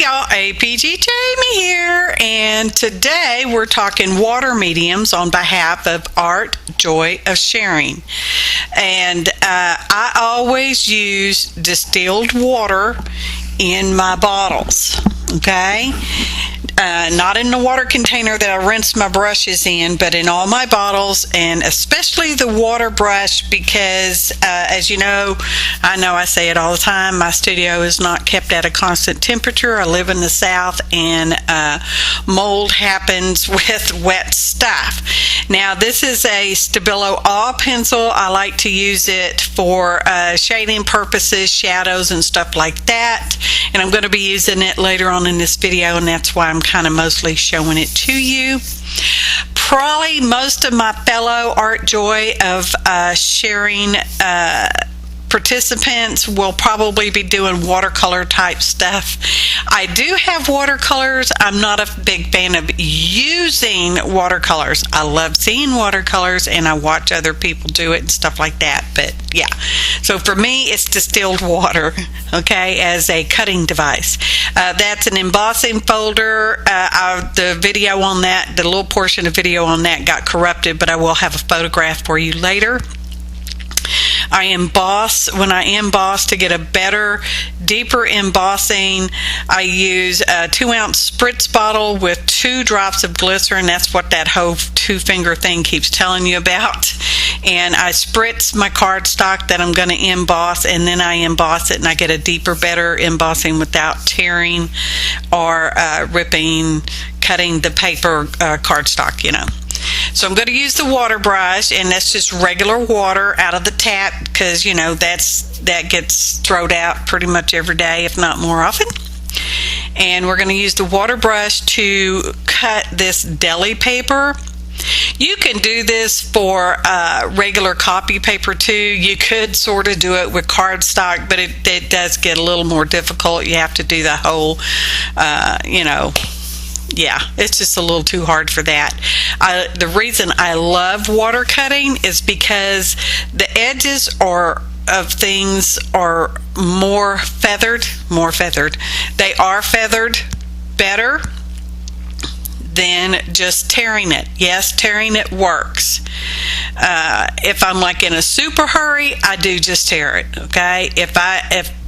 y'all, APG Jamie here, and today we're talking water mediums on behalf of Art Joy of Sharing. And I always use distilled water in my bottles, okay? Not in the water container that I rinse my brushes in, but in all my bottles, and especially the water brush because, as you know, I say it all the time, my studio is not kept at a constant temperature. I live in the South, and mold happens with wet stuff. Now, this is a Stabilo All pencil. I like to use it for shading purposes, shadows, and stuff like that, and I'm going to be using it later on in this video, and that's why I'm kind of mostly showing it to you. Probably most of my fellow Art Joy of Sharing participants will probably be doing watercolor type stuff. I do have watercolors. I'm not a big fan of using watercolors. I love seeing watercolors and I watch other people do it and stuff like that, but yeah. So for me, it's distilled water, okay, as a cutting device. That's an embossing folder. The video on that, the little portion of video on that got corrupted, but I will have a photograph for you later. I emboss. When I emboss to get a better, deeper embossing, I use a 2-ounce spritz bottle with 2 drops of glycerin. That's what that whole 2-finger thing keeps telling you about. And I spritz my cardstock that I'm going to emboss, and then I emboss it, and I get a deeper, better embossing without tearing or ripping, cutting the paper cardstock, you know. So I'm going to use the water brush, and that's just regular water out of the tap because, you know, that gets thrown out pretty much every day, if not more often. And we're going to use the water brush to cut this deli paper. You can do this for regular copy paper too. You could sort of do it with cardstock, but it does get a little more difficult. You have to do the whole, you know, yeah, it's just a little too hard for that. The reason I love water cutting is because the edges of things are more feathered. They are feathered better than just tearing it. Yes, tearing it works. If I'm like in a super hurry, I do just tear it, okay? If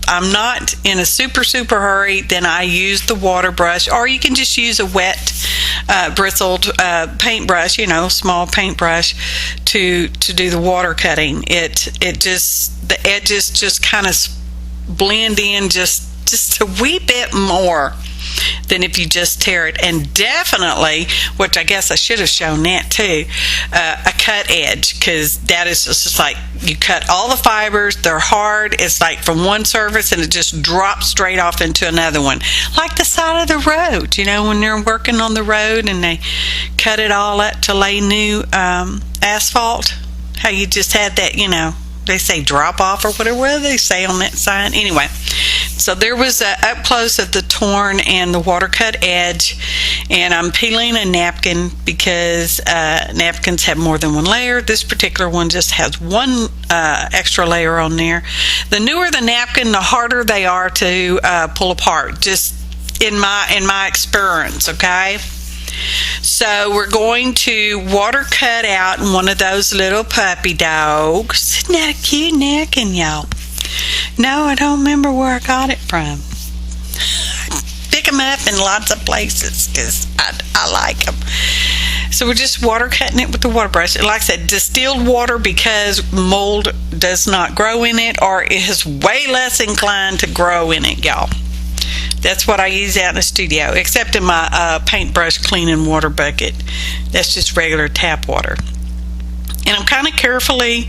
I'm not in a super hurry, then I use the water brush, or you can just use a wet bristled paintbrush, you know, small paintbrush to do the water cutting. The edges just kind of blend in just a wee bit more than if you just tear it. And definitely, which I guess I should have shown that too, a cut edge, because that is just like you cut all the fibers. They're hard. It's like from one surface and it just drops straight off into another one, like the side of the road, you know, when they're working on the road and they cut it all up to lay new asphalt, how you just had that, you know, they say drop off or whatever they say on that sign. Anyway, so there was up close of the torn and the water cut edge, and I'm peeling a napkin because napkins have more than one layer. This particular one just has one extra layer on there. The newer the napkin, the harder they are to pull apart, just in my experience, okay? So we're going to water cut out one of those little puppy dogs. Isn't that a cute napkin, y'all? No, I don't remember where I got it from. Pick them up in lots of places because I like them. So we're just water cutting it with the water brush. Like I said, distilled water because mold does not grow in it or is way less inclined to grow in it, y'all. That's what I use out in the studio, except in my paintbrush cleaning water bucket. That's just regular tap water. And I'm kind of carefully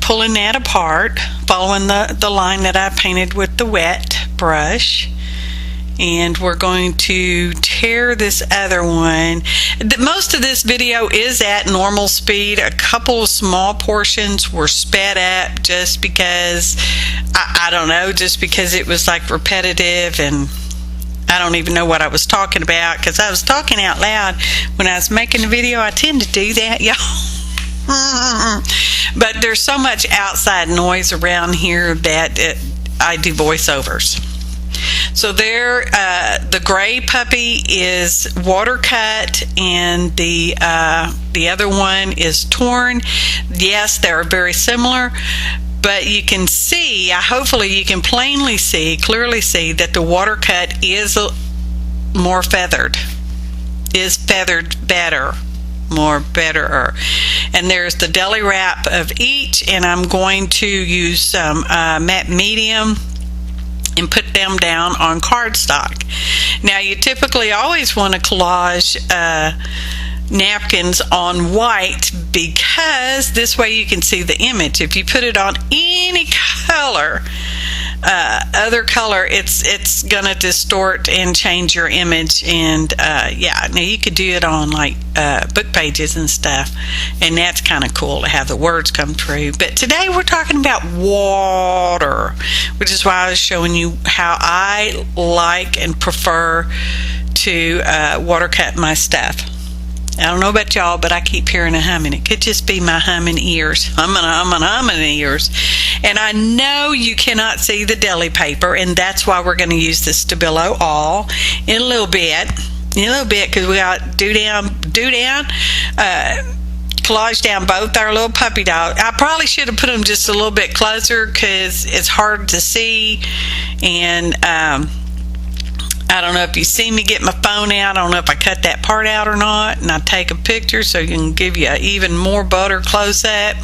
pulling that apart, following the line that I painted with the wet brush. And we're going to tear this other one. Most of this video is at normal speed. A couple of small portions were sped up just because, I don't know, just because it was like repetitive, and I don't even know what I was talking about because I was talking out loud when I was making the video. I tend to do that, y'all. But there's so much outside noise around here that I do voiceovers. So there, the gray puppy is water cut, and the other one is torn. Yes, they're very similar, but you can see, hopefully you can clearly see that the water cut is more feathered, is feathered better. Better. And there's the deli wrap of each, and I'm going to use some matte medium and put them down on cardstock. Now, you typically always want to collage napkins on white, because this way you can see the image. If you put it on any color, other color, it's gonna distort and change your image. And yeah, now you could do it on like book pages and stuff, and that's kind of cool to have the words come through. But today we're talking about water, which is why I was showing you how I like and prefer to water cut my stuff. I don't know about y'all, but I keep hearing a humming. It could just be my humming ears. Humming ears. And I know you cannot see the deli paper, and that's why we're going to use the Stabilo all in a little bit, because we got do down, collage down both our little puppy dog. I probably should have put them just a little bit closer because it's hard to see, and I don't know if you see me get my phone out. I don't know if I cut that part out or not, and I take a picture so you can give you an even more butter close up.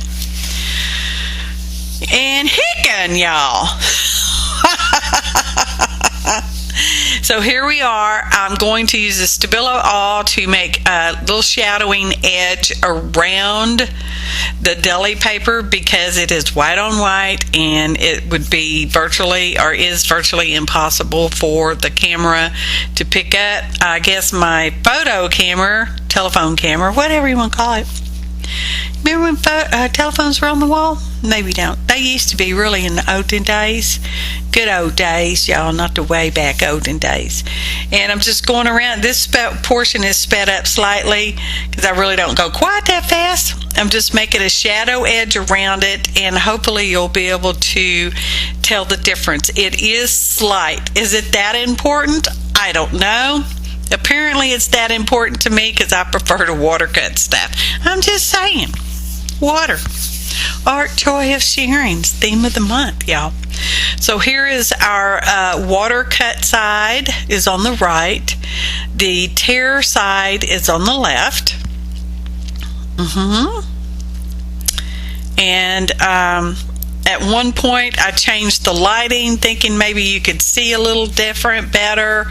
And hickin', y'all. So here we are. I'm going to use the Stabilo all to make a little shadowing edge around the deli paper, because it is white on white, and it would be virtually, or is virtually, impossible for the camera to pick up. I guess my photo camera, telephone camera, whatever you want to call it. Remember when telephones were on the wall? Maybe don't. They used to be, really, in the olden days. Good old days, y'all, not the way back olden days. And I'm just going around. This portion is sped up slightly because I really don't go quite that fast. I'm just making a shadow edge around it, and hopefully you'll be able to tell the difference. It is slight. Is it that important? I don't know. Apparently it's that important to me because I prefer to water cut stuff. I'm just saying. Water. Art, joy of sharing's theme of the month, y'all. So here is our water cut side is on the right. The tear side is on the left. And at one point I changed the lighting, thinking maybe you could see a little different, better,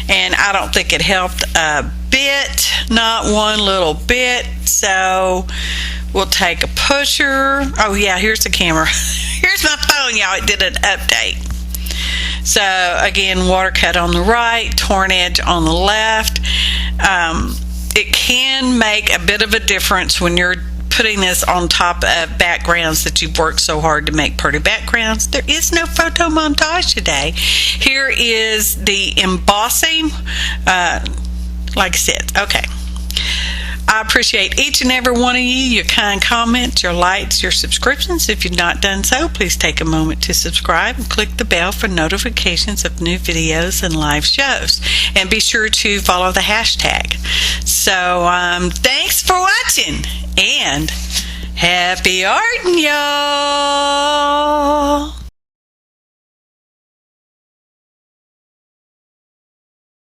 and I don't think it helped a bit, not one little bit. So we'll take a pusher. Oh yeah, here's the camera. Here's my phone, y'all. It did an update. So again, water cut on the right, torn edge on the left. It can make a bit of a difference when you're putting this on top of backgrounds that you've worked so hard to make pretty backgrounds. There is no photo montage today. Here is the embossing. Like I said, okay. I appreciate each and every one of you, your kind comments, your likes, your subscriptions. If you've not done so, please take a moment to subscribe and click the bell for notifications of new videos and live shows. And be sure to follow the hashtag. So thanks for watching, and happy arting, y'all.